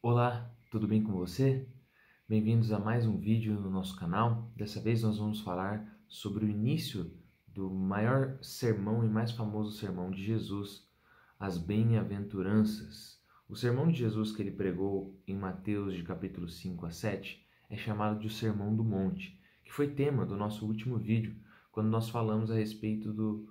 Olá, tudo bem com você? Bem-vindos a mais um vídeo no nosso canal. Dessa vez nós vamos falar sobre o início do maior sermão e mais famoso sermão de Jesus, as bem-aventuranças. O sermão de Jesus que ele pregou em Mateus de capítulo 5 a 7 é chamado de o Sermão do Monte, que foi tema do nosso último vídeo, quando nós falamos a respeito do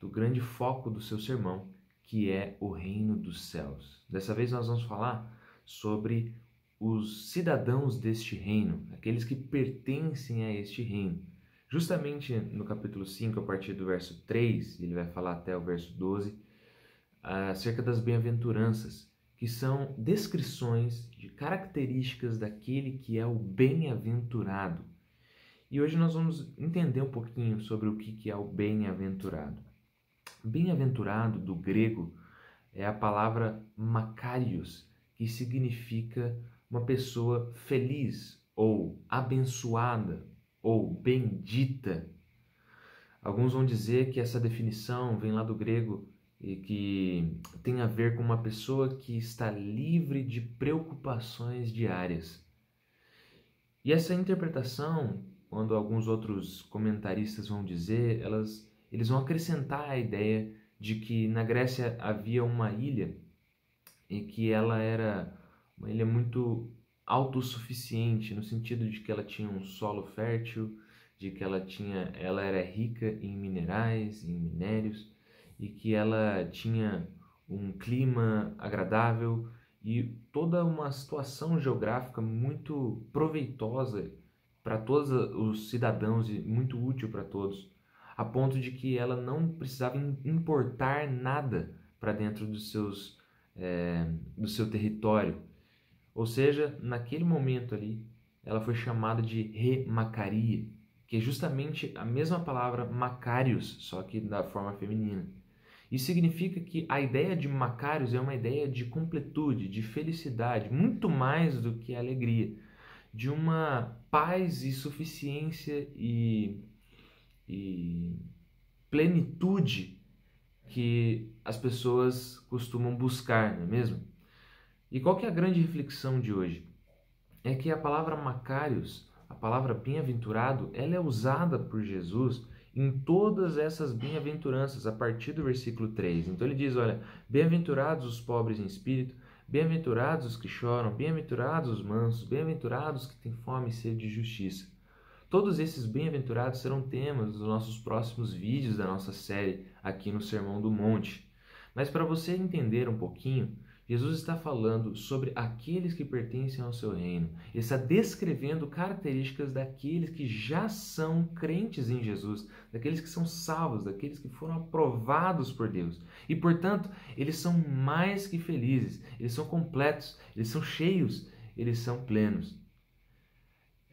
grande foco do seu sermão, que é o reino dos céus. Dessa vez nós vamos falar sobre os cidadãos deste reino, aqueles que pertencem a este reino. Justamente no capítulo 5, a partir do verso 3, ele vai falar até o verso 12, acerca das bem-aventuranças, que são descrições de características daquele que é o bem-aventurado. E hoje nós vamos entender um pouquinho sobre o que é o bem-aventurado. Bem-aventurado, do grego, é a palavra makarios, que significa uma pessoa feliz, ou abençoada, ou bendita. Alguns vão dizer que essa definição vem lá do grego e que tem a ver com uma pessoa que está livre de preocupações diárias. E essa interpretação, quando alguns outros comentaristas vão dizer, eles vão acrescentar a ideia de que na Grécia havia uma ilha e que ela era uma ilha muito autossuficiente, no sentido de que ela tinha um solo fértil, de que ela era rica em minerais, em minérios, e que ela tinha um clima agradável e toda uma situação geográfica muito proveitosa para todos os cidadãos e muito útil para todos, a ponto de que ela não precisava importar nada para dentro do seu território. Ou seja, naquele momento ali, ela foi chamada de Re-Macaria, que é justamente a mesma palavra Macários, só que da forma feminina. Isso significa que a ideia de Macários é uma ideia de completude, de felicidade, muito mais do que alegria, de uma paz e suficiência e plenitude que as pessoas costumam buscar, não é mesmo? E qual que é a grande reflexão de hoje? É que a palavra Macários, a palavra bem-aventurado, ela é usada por Jesus em todas essas bem-aventuranças, a partir do versículo 3. Então ele diz, olha, bem-aventurados os pobres em espírito, bem-aventurados os que choram, bem-aventurados os mansos, bem-aventurados que têm fome e sede de justiça. Todos esses bem-aventurados serão temas dos nossos próximos vídeos da nossa série aqui no Sermão do Monte. Mas para você entender um pouquinho, Jesus está falando sobre aqueles que pertencem ao seu reino. Ele está descrevendo características daqueles que já são crentes em Jesus, daqueles que são salvos, daqueles que foram aprovados por Deus. E, portanto, eles são mais que felizes, eles são completos, eles são cheios, eles são plenos.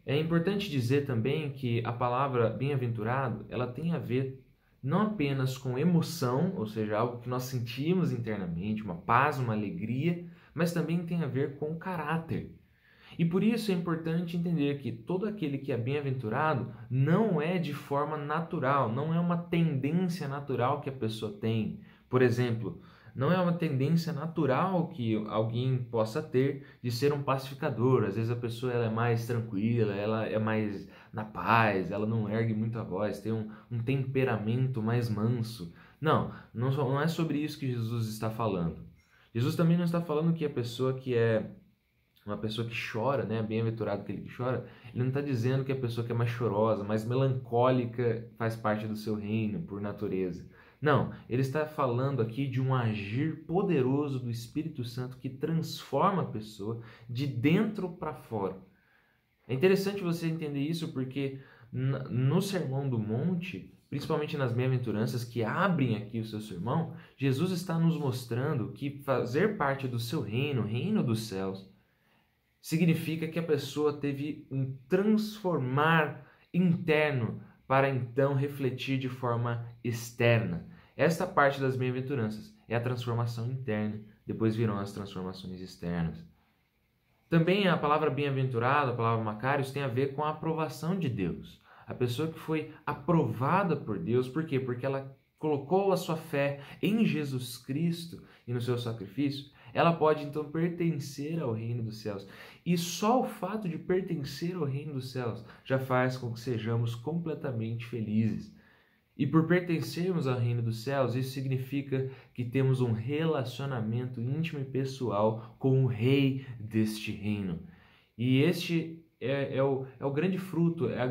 É importante dizer também que a palavra bem-aventurado, ela tem a ver não apenas com emoção, ou seja, algo que nós sentimos internamente, uma paz, uma alegria, mas também tem a ver com caráter. E por isso é importante entender que todo aquele que é bem-aventurado não é de forma natural, não é uma tendência natural que a pessoa tem. Por exemplo, não é uma tendência natural que alguém possa ter de ser um pacificador. Às vezes a pessoa ela é mais tranquila, ela é mais na paz, ela não ergue muito a voz, tem um temperamento mais manso. Não é sobre isso que Jesus está falando. Jesus também não está falando que a pessoa que é uma pessoa que chora, né? Bem-aventurado aquele que chora, ele não está dizendo que a pessoa que é mais chorosa, mais melancólica faz parte do seu reino por natureza. Não, ele está falando aqui de um agir poderoso do Espírito Santo que transforma a pessoa de dentro para fora. É interessante você entender isso porque no Sermão do Monte, principalmente nas bem-aventuranças que abrem aqui o seu sermão, Jesus está nos mostrando que fazer parte do seu reino, o reino dos céus, significa que a pessoa teve um transformar interno para então refletir de forma externa. Esta parte das bem-aventuranças é a transformação interna, depois virão as transformações externas. Também a palavra bem-aventurado, a palavra Macários, tem a ver com a aprovação de Deus. A pessoa que foi aprovada por Deus, por quê? Porque ela colocou a sua fé em Jesus Cristo e no seu sacrifício, ela pode então pertencer ao reino dos céus. E só o fato de pertencer ao reino dos céus já faz com que sejamos completamente felizes. E por pertencermos ao reino dos céus, isso significa que temos um relacionamento íntimo e pessoal com o rei deste reino. E este é o grande fruto, é o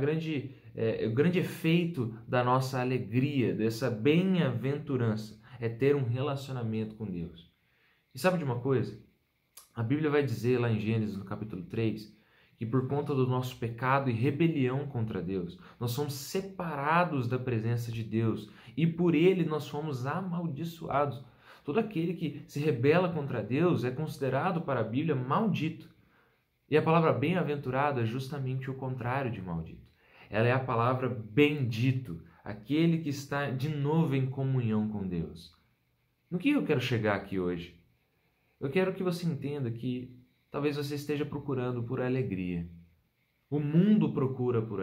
grande efeito da nossa alegria, dessa bem-aventurança, é ter um relacionamento com Deus. E sabe de uma coisa? A Bíblia vai dizer lá em Gênesis, no capítulo 3, que por conta do nosso pecado e rebelião contra Deus, nós somos separados da presença de Deus e por ele nós fomos amaldiçoados. Todo aquele que se rebela contra Deus é considerado para a Bíblia maldito. E a palavra bem-aventurado é justamente o contrário de maldito. Ela é a palavra bendito, aquele que está de novo em comunhão com Deus. No que eu quero chegar aqui hoje? Eu quero que você entenda que talvez você esteja procurando por alegria. O mundo procura por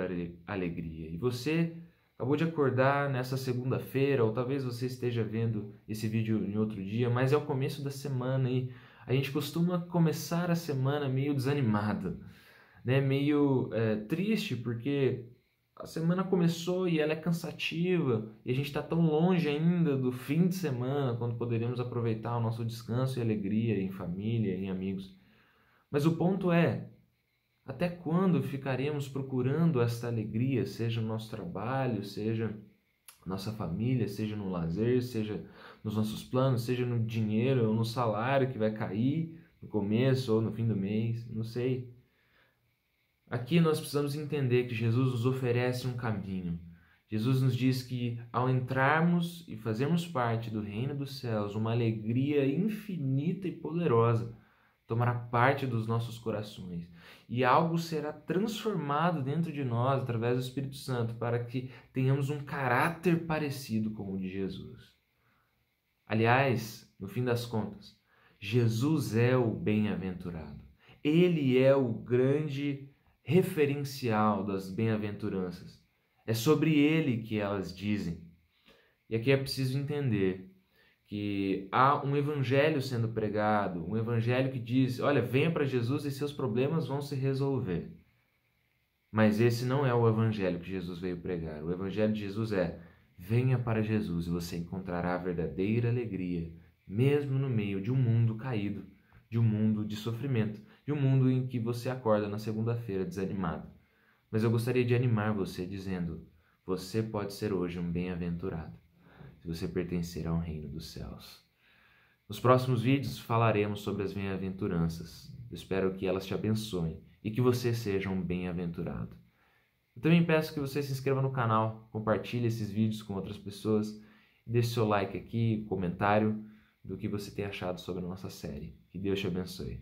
alegria. E você acabou de acordar nessa segunda-feira, ou talvez você esteja vendo esse vídeo em outro dia, mas é o começo da semana e a gente costuma começar a semana meio desanimado, né? Meio triste, porque a semana começou e ela é cansativa e a gente está tão longe ainda do fim de semana, quando poderíamos aproveitar o nosso descanso e alegria em família, em amigos. Mas o ponto é, até quando ficaremos procurando esta alegria, seja no nosso trabalho, seja na nossa família, seja no lazer, seja nos nossos planos, seja no dinheiro ou no salário que vai cair no começo ou no fim do mês, não sei. Aqui nós precisamos entender que Jesus nos oferece um caminho. Jesus nos diz que ao entrarmos e fazermos parte do reino dos céus, uma alegria infinita e poderosa tomará parte dos nossos corações. E algo será transformado dentro de nós através do Espírito Santo para que tenhamos um caráter parecido com o de Jesus. Aliás, no fim das contas, Jesus é o bem-aventurado. Ele é o grande referencial das bem-aventuranças. É sobre ele que elas dizem. E aqui é preciso entender que há um evangelho sendo pregado, um evangelho que diz, olha, venha para Jesus e seus problemas vão se resolver. Mas esse não é o evangelho que Jesus veio pregar. O evangelho de Jesus é, venha para Jesus e você encontrará a verdadeira alegria, mesmo no meio de um mundo caído, de um mundo de sofrimento, de um mundo em que você acorda na segunda-feira desanimado. Mas eu gostaria de animar você dizendo, você pode ser hoje um bem-aventurado, se você pertencer ao reino dos céus. Nos próximos vídeos falaremos sobre as bem-aventuranças. Eu espero que elas te abençoem e que você seja um bem-aventurado. Eu também peço que você se inscreva no canal, compartilhe esses vídeos com outras pessoas e deixe seu like aqui, comentário do que você tem achado sobre a nossa série. Que Deus te abençoe.